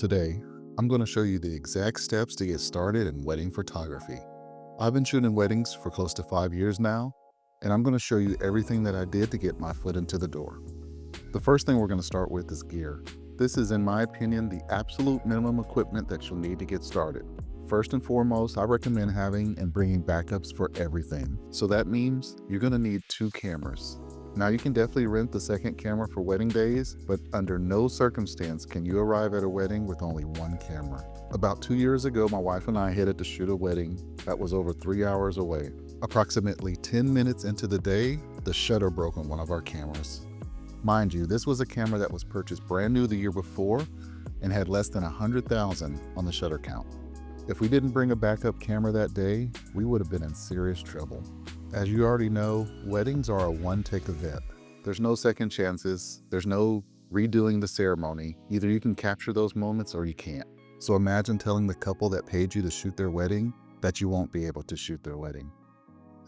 Today, I'm going to show you the exact steps to get started in wedding photography. I've been shooting weddings for close to 5 years now, and I'm going to show you everything that I did to get my foot into the door. The first thing we're going to start with is gear. This is, in my opinion, the absolute minimum equipment that you'll need to get started. First and foremost, I recommend having and bringing backups for everything. So that means you're going to need 2 cameras. Now, you can definitely rent the second camera for wedding days, but under no circumstance can you arrive at a wedding with only 1 camera. About 2 years ago, my wife and I headed to shoot a wedding that was over 3 hours away. Approximately 10 minutes into the day, the shutter broke on one of our cameras. Mind you, this was a camera that was purchased brand new the year before and had less than 100,000 on the shutter count. If we didn't bring a backup camera that day, we would have been in serious trouble. As you already know, weddings are a one-take event. There's no second chances. There's no redoing the ceremony. Either you can capture those moments or you can't. So imagine telling the couple that paid you to shoot their wedding that you won't be able to shoot their wedding.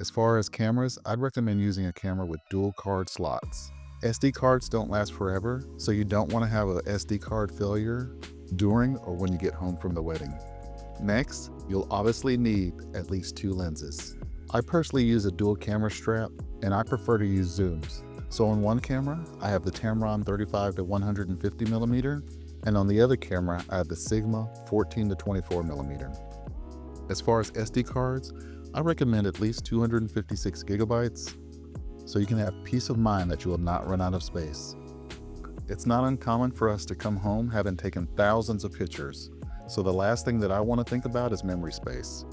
As far as cameras, I'd recommend using a camera with dual card slots. SD cards don't last forever, so you don't want to have a SD card failure during or when you get home from the wedding. Next, you'll obviously need at least 2 lenses. I personally use a dual camera strap, and I prefer to use zooms. So on one camera, I have the Tamron 35 to 150 millimeter, and on the other camera, I have the Sigma 14 to 24 millimeter. As far as SD cards, I recommend at least 256 gigabytes, so you can have peace of mind that you will not run out of space. It's not uncommon for us to come home having taken thousands of pictures, so the last thing that I want to think about is memory space.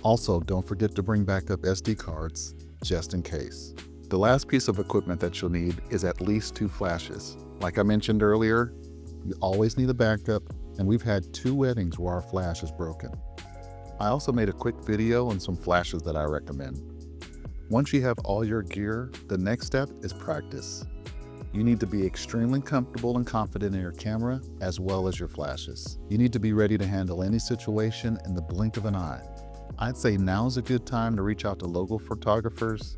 Also, don't forget to bring backup SD cards, just in case. The last piece of equipment that you'll need is at least 2 flashes. Like I mentioned earlier, you always need a backup, and we've had 2 weddings where our flash is broken. I also made a quick video on some flashes that I recommend. Once you have all your gear, the next step is practice. You need to be extremely comfortable and confident in your camera as well as your flashes. You need to be ready to handle any situation in the blink of an eye. I'd say now's a good time to reach out to local photographers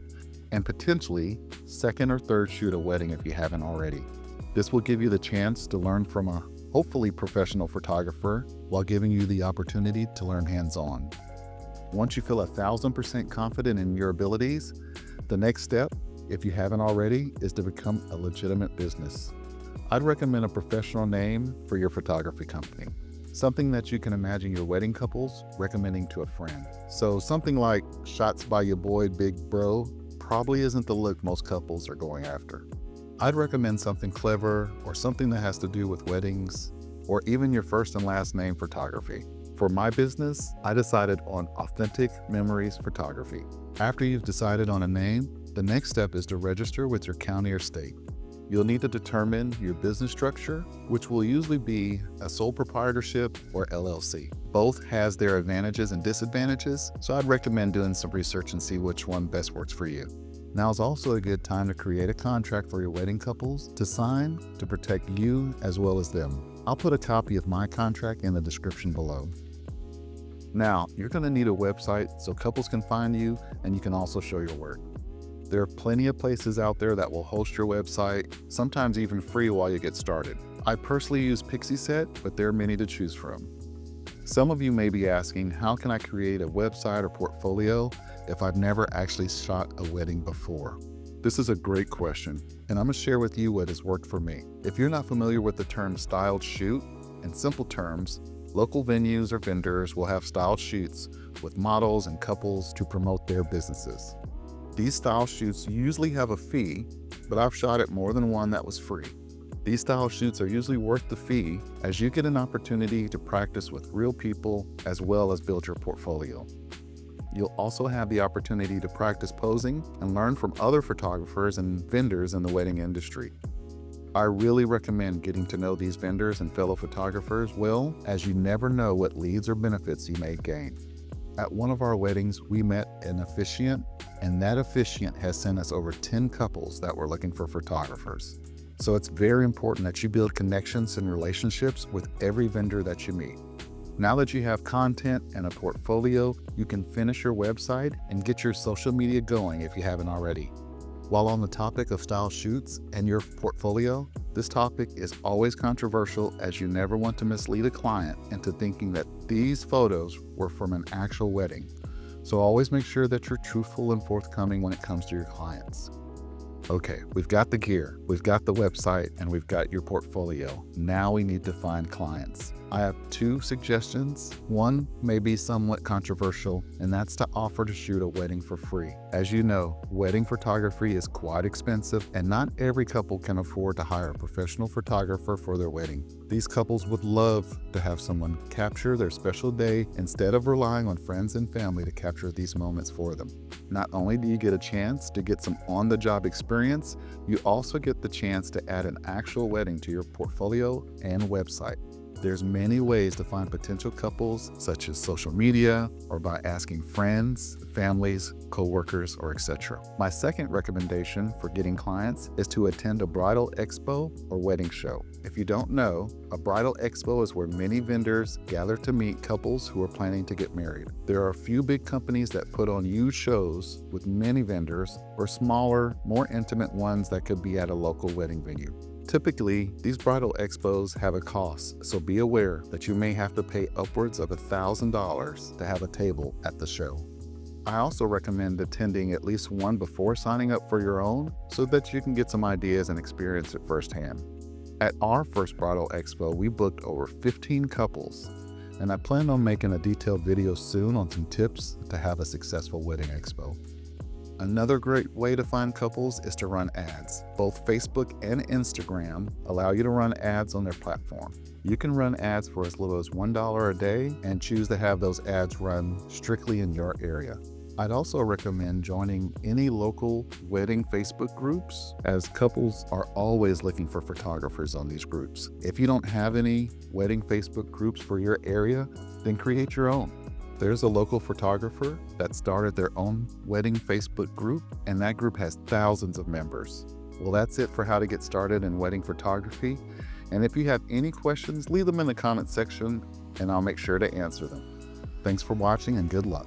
and potentially second or third shoot a wedding if you haven't already. This will give you the chance to learn from a hopefully professional photographer while giving you the opportunity to learn hands-on. Once you feel 1000% confident in your abilities, the next step, if you haven't already, is to become a legitimate business. I'd recommend a professional name for your photography company. Something that you can imagine your wedding couples recommending to a friend. So something like Shots by Your Boy Big Bro probably isn't the look most couples are going after. I'd recommend something clever or something that has to do with weddings or even your first and last name photography. For my business, I decided on Authentic Memories Photography. After you've decided on a name, the next step is to register with your county or state. You'll need to determine your business structure, which will usually be a sole proprietorship or LLC. Both has their advantages and disadvantages, so I'd recommend doing some research and see which one best works for you. Now is also a good time to create a contract for your wedding couples to sign to protect you as well as them. I'll put a copy of my contract in the description below. Now, you're going to need a website so couples can find you and you can also show your work. There are plenty of places out there that will host your website, sometimes even free while you get started. I personally use Pixieset, but there are many to choose from. Some of you may be asking, how can I create a website or portfolio if I've never actually shot a wedding before? This is a great question, and I'm gonna share with you what has worked for me. If you're not familiar with the term styled shoot, in simple terms, local venues or vendors will have styled shoots with models and couples to promote their businesses. These style shoots usually have a fee, but I've shot at more than one that was free. These style shoots are usually worth the fee as you get an opportunity to practice with real people as well as build your portfolio. You'll also have the opportunity to practice posing and learn from other photographers and vendors in the wedding industry. I really recommend getting to know these vendors and fellow photographers well, as you never know what leads or benefits you may gain. At one of our weddings, we met an officiant, and that officiant has sent us over 10 couples that were looking for photographers. So it's very important that you build connections and relationships with every vendor that you meet. Now that you have content and a portfolio, you can finish your website and get your social media going if you haven't already. While on the topic of style shoots and your portfolio, This topic is always controversial, as you never want to mislead a client into thinking that these photos were from an actual wedding. So always make sure that you're truthful and forthcoming when it comes to your clients. Okay, we've got the gear, we've got the website, and we've got your portfolio. Now we need to find clients. I have 2 suggestions. One may be somewhat controversial, and that's to offer to shoot a wedding for free. As you know, wedding photography is quite expensive, and not every couple can afford to hire a professional photographer for their wedding. These couples would love to have someone capture their special day instead of relying on friends and family to capture these moments for them. Not only do you get a chance to get some on-the-job experience, you also get the chance to add an actual wedding to your portfolio and website. There's many ways to find potential couples, such as social media or by asking friends, families, co-workers, or etc. My second recommendation for getting clients is to attend a bridal expo or wedding show. If you don't know, a bridal expo is where many vendors gather to meet couples who are planning to get married. There are a few big companies that put on huge shows with many vendors, or smaller, more intimate ones that could be at a local wedding venue. Typically, these bridal expos have a cost, so be aware that you may have to pay upwards of $1,000 to have a table at the show. I also recommend attending at least one before signing up for your own, so that you can get some ideas and experience it firsthand. At our first bridal expo, we booked over 15 couples, and I plan on making a detailed video soon on some tips to have a successful wedding expo. Another great way to find couples is to run ads. Both Facebook and Instagram allow you to run ads on their platform. You can run ads for as little as $1 a day and choose to have those ads run strictly in your area. I'd also recommend joining any local wedding Facebook groups, as couples are always looking for photographers on these groups. If you don't have any wedding Facebook groups for your area, then create your own. There's a local photographer that started their own wedding Facebook group, and that group has thousands of members. Well, that's it for how to get started in wedding photography. And if you have any questions, leave them in the comment section and I'll make sure to answer them. Thanks for watching and good luck.